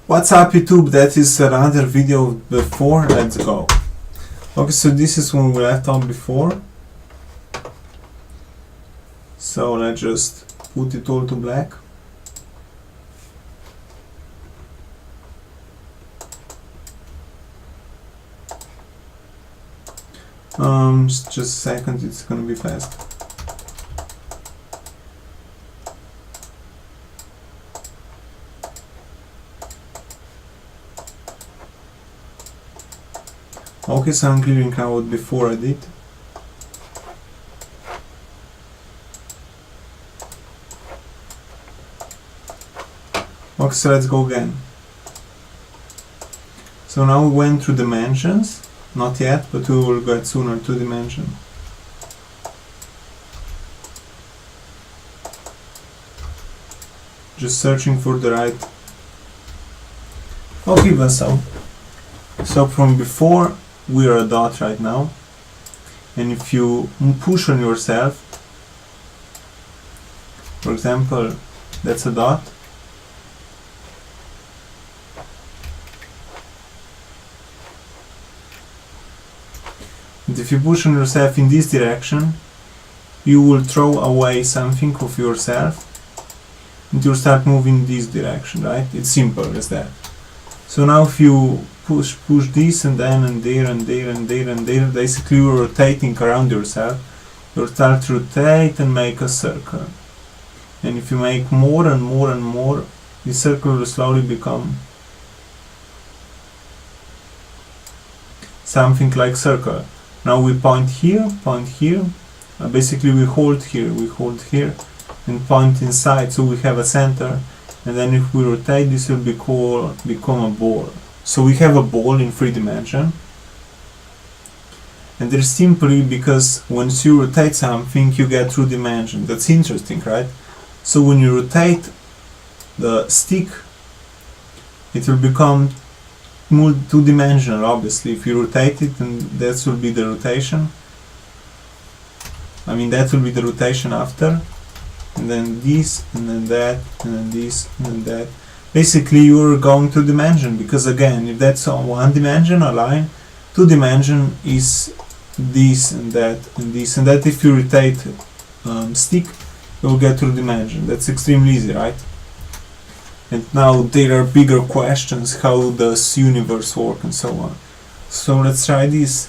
What's up YouTube? That is another video before. Let's go. Okay, so this is when we left off before. So let's just put it all to black. Just a second, it's gonna be fast. Okay, so I'm clearing now what before I did. Okay, so let's go again. So now we went through dimensions. Not yet, but we will get sooner to dimension. Just searching for the right. Okay, but so from before, we are a dot right now, and if you push on yourself, for example, that's a dot, and if you push on yourself in this direction, you will throw away something of yourself and you'll start moving this direction, right? It's simple as that. So now if you push this and then and there and there and there and there, basically you're rotating around yourself. You'll start to rotate and make a circle. And if you make more and more and more, the circle will slowly become something like circle. Now we point here, basically we hold here and point inside, so we have a center. And then if we rotate, this will become a ball. So we have a ball in 3 dimension. And it's simply because once you rotate something, you get 2 dimensions. That's interesting, right? So when you rotate the stick, it will become 2-dimensional, obviously. If you rotate it, and that will be the rotation. I mean, that will be the rotation after. And then this, and then that, and then this, and then that. Basically, you're going 2 dimension, because again, if that's on 1 dimension, a line, 2 dimension is this and that and this, and that if you rotate stick, you'll get 2 dimension. That's extremely easy, right? And now there are bigger questions: how does universe work and so on. So let's try this.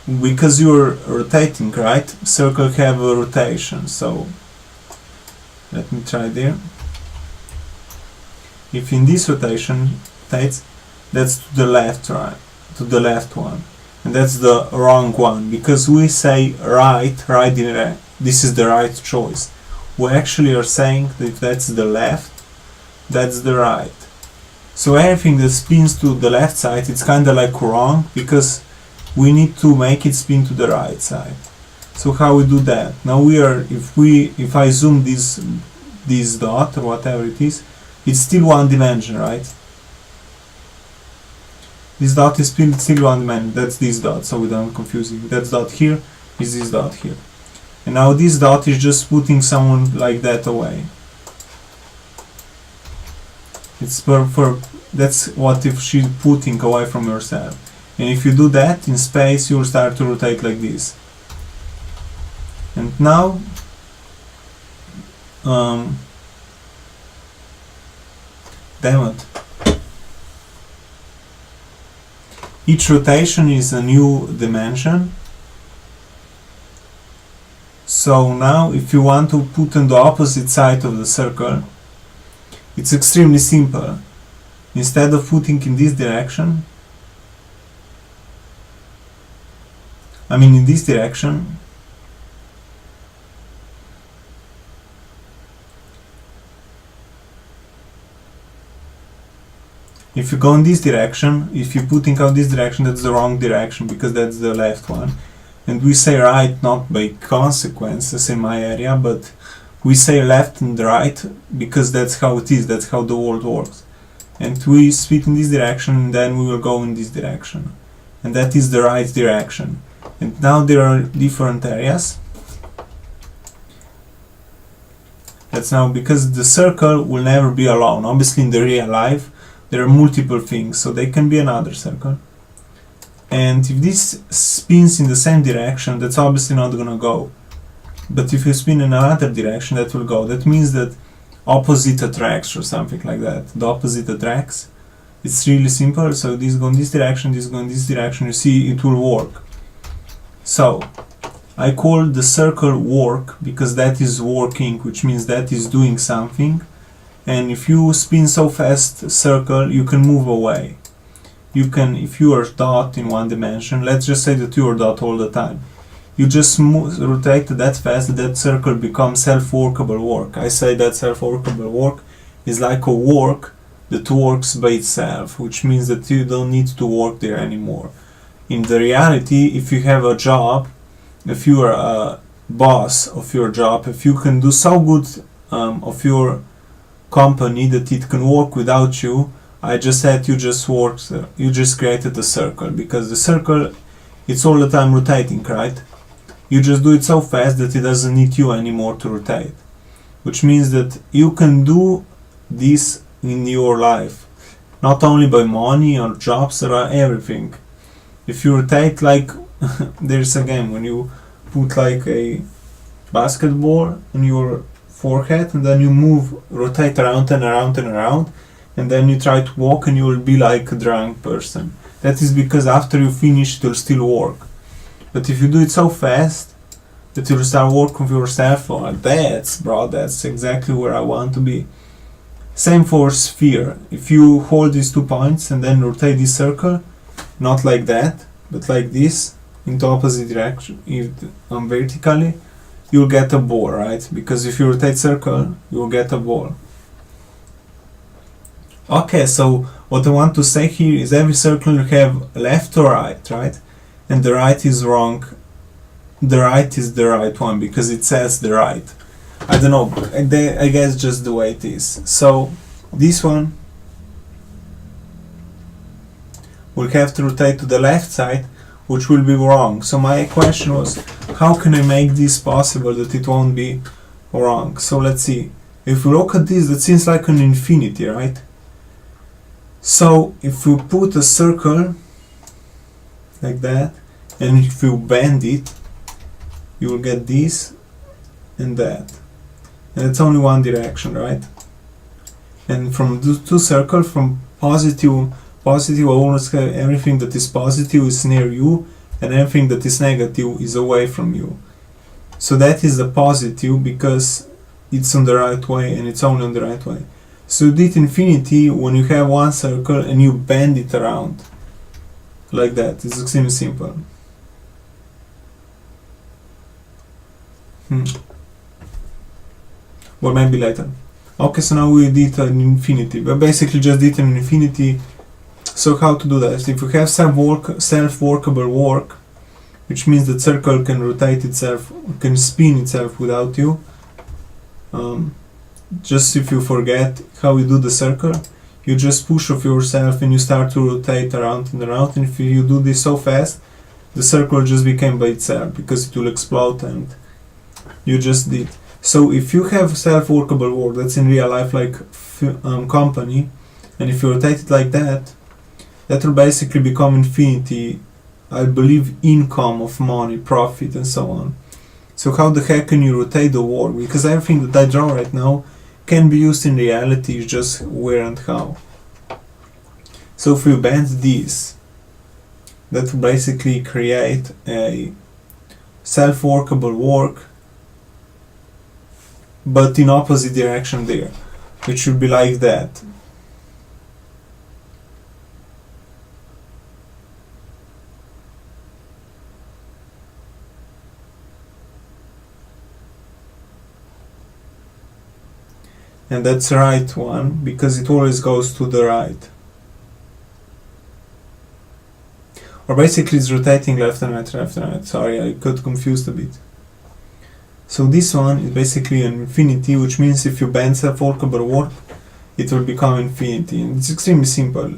Because you're rotating, right? Circle have a rotation, so let me try there. If in this rotation that's to the left, right, to the left one, and that's the wrong one, because we say right direct, this is the right choice. We actually are saying that if that's the left, that's the right. So everything that spins to the left side, it's kind of like wrong, because we need to make it spin to the right side. So how we do that? Now we are, if I zoom this dot or whatever it is, it's still 1 dimension, right? This dot is still 1 dimension. That's this dot, so we don't confuse it. That dot here is this dot here. And now this dot is just putting someone like that away. It's that's what if she's putting away from yourself. And if you do that in space, you'll start to rotate like this. And now damn it. Each rotation is a new dimension. So now if you want to put on the opposite side of the circle, it's extremely simple. Instead of putting in this direction, I mean in this direction, if you go in this direction, if you're putting out this direction, that's the wrong direction, because that's the left one. And we say right not by consequences in my area, but we say left and right because that's how it is, that's how the world works. And we spit in this direction, and then we will go in this direction. And that is the right direction. And now there are different areas. That's now because the circle will never be alone. Obviously in the real life there are multiple things, so they can be another circle. And if this spins in the same direction, that's obviously not gonna go. But if you spin in another direction, that will go. That means that opposite attracts or something like that. The opposite attracts. It's really simple. So this go in this direction, this go in this direction. You see, it will work. So I call the circle work because that is working, which means that is doing something. And if you spin so fast a circle, you can move away. You can, if you are dot in one dimension, let's just say that you are dot all the time. You just rotate that fast that circle becomes self-workable work. I say that self-workable work is like a work that works by itself, which means that you don't need to work there anymore. In the reality, if you have a job, if you are a boss of your job, if you can do so good of your company that it can work without you, I just said you just worked, you just created a circle, because the circle, it's all the time rotating, right? You just do it so fast that it doesn't need you anymore to rotate, which means that you can do this in your life, not only by money or jobs or everything. If you rotate like there's a game when you put like a basketball on your forehead and then you rotate around and around and around, and then you try to walk and you will be like a drunk person. That is because after you finish it will still work. But if you do it so fast that you'll start working with yourself, oh, that's exactly where I want to be. Same for sphere. If you hold these 2 points and then rotate this circle, not like that, but like this, into opposite direction, vertically, you'll get a ball, right? Because if you rotate circle, you'll get a ball. Okay, so what I want to say here is every circle you have left or right? And the right is wrong. The right is the right one because it says the right. I don't know, I guess just the way it is. So this one will have to rotate to the left side, which will be wrong. So my question was, how can I make this possible that it won't be wrong? So let's see. If we look at this, that seems like an infinity, right? So if we put a circle like that, and if you bend it, you will get this and that. And it's only one direction, right? And from the 2 circles, from positive, I always have everything that is positive is near you, and everything that is negative is away from you. So that is the positive because it's on the right way and it's only on the right way. So you did infinity when you have one circle and you bend it around like that. It's extremely simple. Well, maybe later. Okay, so now we did an infinity, but basically just did an infinity. So how to do that? If you have self-workable work, which means that circle can rotate itself, can spin itself without you. Just if you forget how you do the circle, you just push off yourself and you start to rotate around and around, and if you do this so fast, the circle just became by itself because it will explode and you just did. So if you have self-workable work that's in real life like company, and if you rotate it like that, that will basically become infinity, I believe, income of money, profit and so on. So how the heck can you rotate the work? Because everything that I draw right now can be used in reality, it's just where and how. So if we bend this, that will basically create a self-workable work, but in opposite direction there, which should be like that. And that's the right one, because it always goes to the right. Or basically it's rotating left and right, left and right. Sorry, I got confused a bit. So this one is basically an infinity, which means if you bend self-workable work, it will become infinity. And it's extremely simple.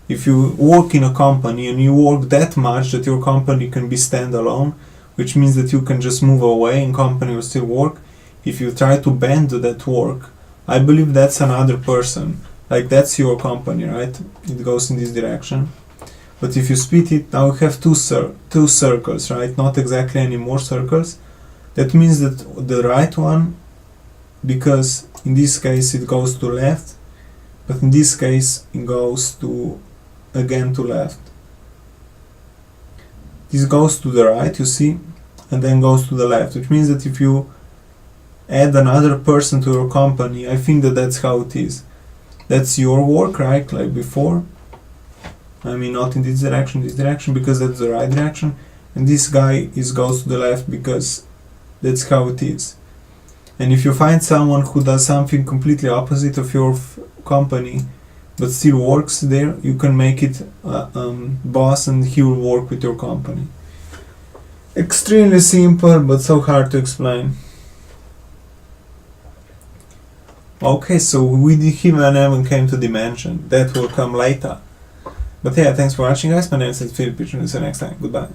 If you work in a company and you work that much that your company can be standalone, which means that you can just move away and company will still work. If you try to bend that work, I believe that's another person. like that's your company, right? It goes in this direction. But if you split it, now we have two circles, right? Not exactly any more circles. That means that the right one, because in this case it goes to left, but in this case it goes to again to left. This goes to the right, you see, and then goes to the left, which means that if you add another person to your company, I think that that's how it is. That's your work, right? Like before. I mean, not in this direction, because that's the right direction, and this guy goes to the left because that's how it is. And if you find someone who does something completely opposite of your company, but still works there, you can make it boss, and he will work with your company. Extremely simple, but so hard to explain. Okay, so we even came to dimension. That will come later. But yeah, thanks for watching, guys. My name is Philip. See you next time. Goodbye.